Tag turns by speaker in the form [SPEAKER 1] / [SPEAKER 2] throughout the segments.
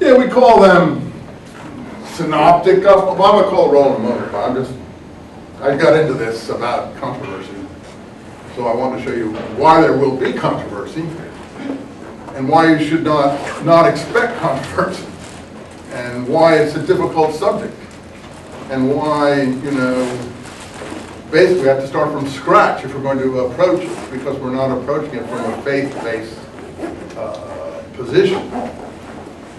[SPEAKER 1] Yeah, we call them synoptic. I'm going to call it rolling motor. I got into this about controversy. So I want to show you why there will be controversy and why you should not expect controversy and why it's a difficult subject and why, basically we have to start from scratch if we're going to approach it, because we're not approaching it from a faith-based position.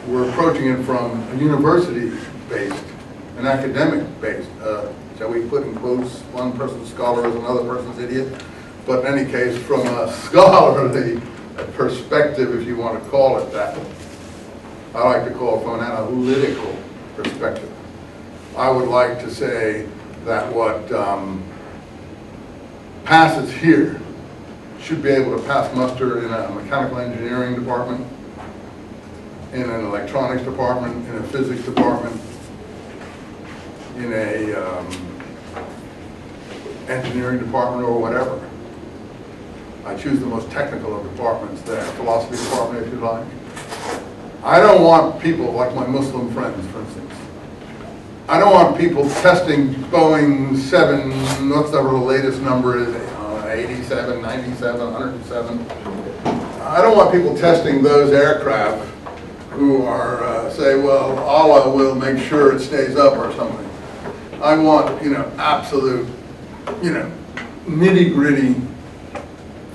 [SPEAKER 1] We're approaching it from a university-based, an academic-based, shall we put in quotes, one person's scholar is another person's idiot, but in any case, from a scholarly perspective, if you want to call it that. I like to call it from an analytical perspective. I would like to say that what passes here should be able to pass muster in a mechanical engineering department, in an electronics department, in a physics department, in a engineering department or whatever. I choose the most technical of departments there, philosophy department if you like. I don't want people like my Muslim friends, for instance. I don't want people testing Boeing 7, whatever the latest number is, 87, 97, 107. I don't want people testing those aircraft who are, say, well, Allah will make sure it stays up or something. I want, absolute, nitty-gritty,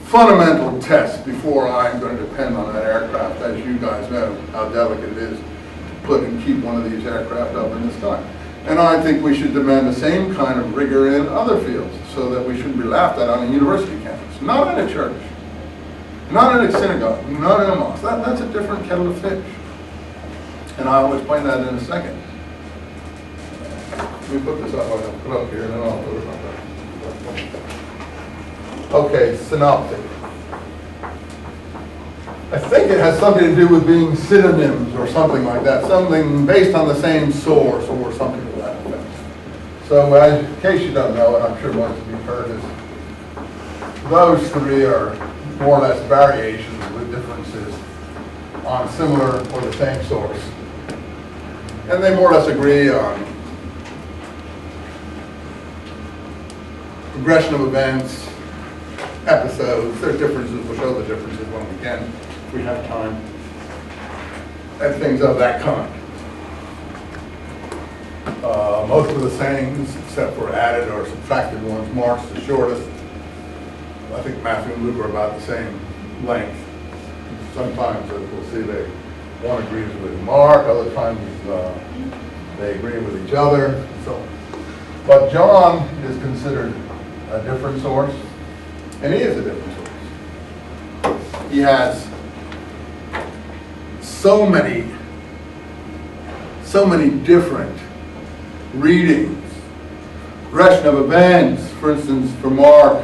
[SPEAKER 1] fundamental tests before I'm going to depend on that aircraft. As you guys know how delicate it is to put and keep one of these aircraft up in the sky. And I think we should demand the same kind of rigor in other fields so that we shouldn't be laughed at on a university campus. Not in a church, not in a synagogue, not in a mosque. That's a different kettle of fish. And I'll explain that in a second. Let me put this up, I'll put it up here and then I'll put it up there. Okay, synoptic. I think it has something to do with being synonyms or something like that, something based on the same source or something to that effect. So in case you don't know, and I'm sure most of you have heard, is those three are more or less variations with differences on similar or the same source. And they more or less agree on progression of events, episodes. There's differences. We'll show the differences when we can, if we have time, and things of that kind. Most of the sayings, except for added or subtracted ones, Mark's the shortest. I think Matthew and Luke are about the same length. Sometimes, as we'll see, one agrees with Mark, other times they agree with each other, and so on. But John is considered a different source. And he is a different source. He has so many different readings, progression of events. For instance, for Mark,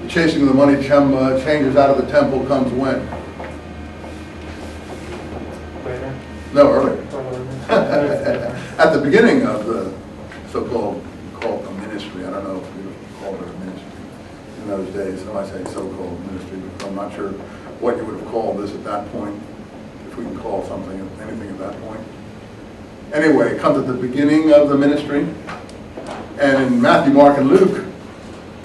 [SPEAKER 1] the chasing of the money changers out of the temple comes when?
[SPEAKER 2] Later.
[SPEAKER 1] No, earlier. At the beginning of the so-called the ministry. I don't know if we called it a ministry in those days. And I say so-called ministry because I'm not sure what you would have called this at that point, if we can call something anything at that point. Anyway, it comes at the beginning of the ministry. And in Matthew, Mark, and Luke,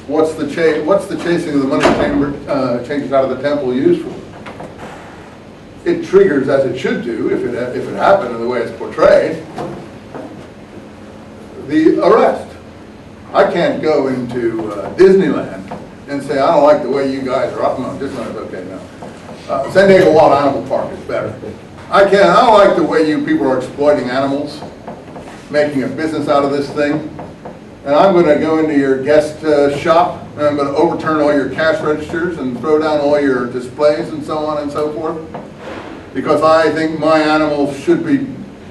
[SPEAKER 1] what's the chasing of the money changes out of the temple used for? It triggers, as it should do, if it happened in the way it's portrayed, the arrest. I can't go into Disneyland and say, I don't like the way you guys are up. No, Disneyland's okay now. San Diego Wild Animal Park is better. I don't like the way you people are exploiting animals, making a business out of this thing. And I'm going to go into your guest shop, and I'm going to overturn all your cash registers and throw down all your displays and so on and so forth. Because I think my animals should be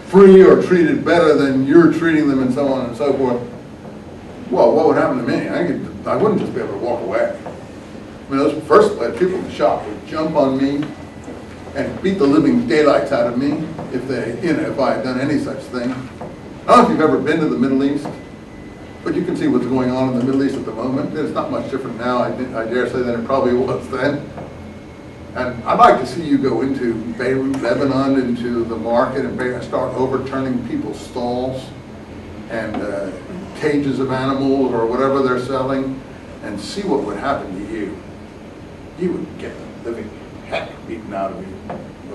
[SPEAKER 1] free or treated better than you're treating them and so on and so forth. Well, what would happen to me? I wouldn't just be able to walk away. I mean, first people in the shop would jump on me and beat the living daylights out of me if I had done any such thing. I don't know if you've ever been to the Middle East, but you can see what's going on in the Middle East at the moment. It's not much different now, I dare say, than it probably was then. And I'd like to see you go into Beirut, Lebanon, into the market and start overturning people's stalls and cages of animals or whatever they're selling, and see what would happen to you. You would get the living heck beaten out of you,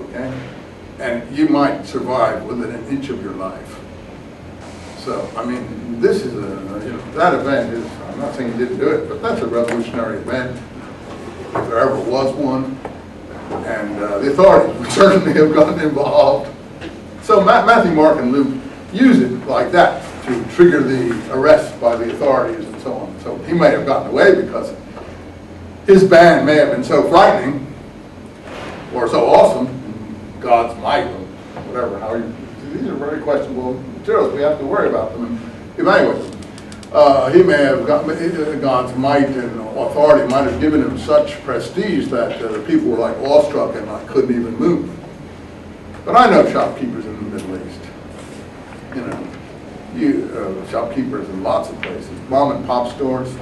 [SPEAKER 1] okay? And you might survive within an inch of your life. So, I mean, this is that event is, I'm not saying you didn't do it, but that's a revolutionary event, if there ever was one. And the authorities would certainly have gotten involved. So Matthew, Mark, and Luke use it like that to trigger the arrest by the authorities and so on. So he may have gotten away because his band may have been so frightening or so awesome, God's might, or whatever. These are very questionable materials. We have to worry about them and evaluate them. He may have gotten God's might and authority might have given him such prestige that the people were like awestruck and like couldn't even move. But I know shopkeepers in the Middle East. Shopkeepers in lots of places, mom and pop stores.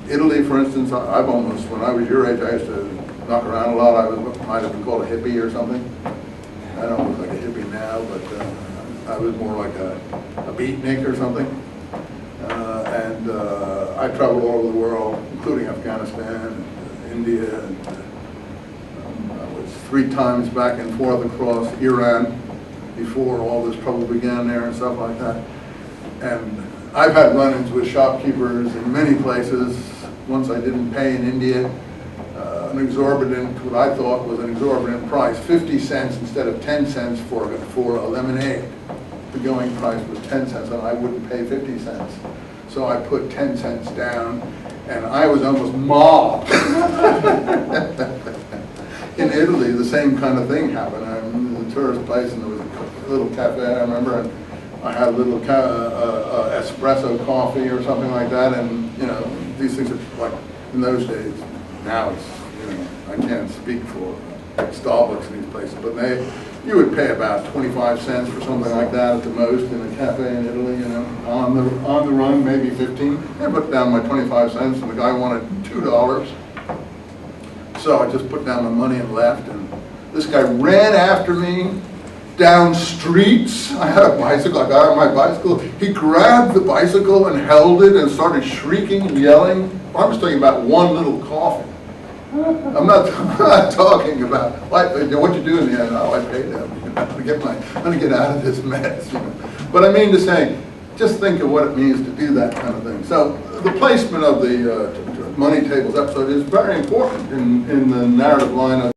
[SPEAKER 1] Italy, for instance, I've almost, when I was your age, I used to knock around a lot. I might have been called a hippie or something. I don't look like a hippie now, but I was more like a beatnik or something. I traveled all over the world, including Afghanistan, and India. And, I was 3 times back and forth across Iran before all this trouble began there and stuff like that. And I've had run-ins with shopkeepers in many places. Once I didn't pay in India an exorbitant, what I thought was an exorbitant price, 50 cents instead of 10 cents for a lemonade. The going price was 10 cents and I wouldn't pay 50 cents. So I put 10 cents down and I was almost mobbed. In Italy, the same kind of thing happened. I'm in a tourist place and there was a little cafe, I remember, and I had a little espresso coffee or something like that, and these things are like in those days. Now it's, I can't speak for Starbucks in these places, but you would pay about 25 cents for something like that at the most in a cafe in Italy, on the run, maybe 15. I put down my 25 cents and the guy wanted $2. So I just put down my money and left, and this guy ran after me down streets. I had a bicycle, I got on my bicycle. He grabbed the bicycle and held it and started shrieking and yelling. I'm just talking about one little coffee. I'm not talking about what you do in the end. Oh, I paid him. I'm going to get out of this mess. But I mean to say, just think of what it means to do that kind of thing. So the placement of the money tables episode is very important in the narrative line of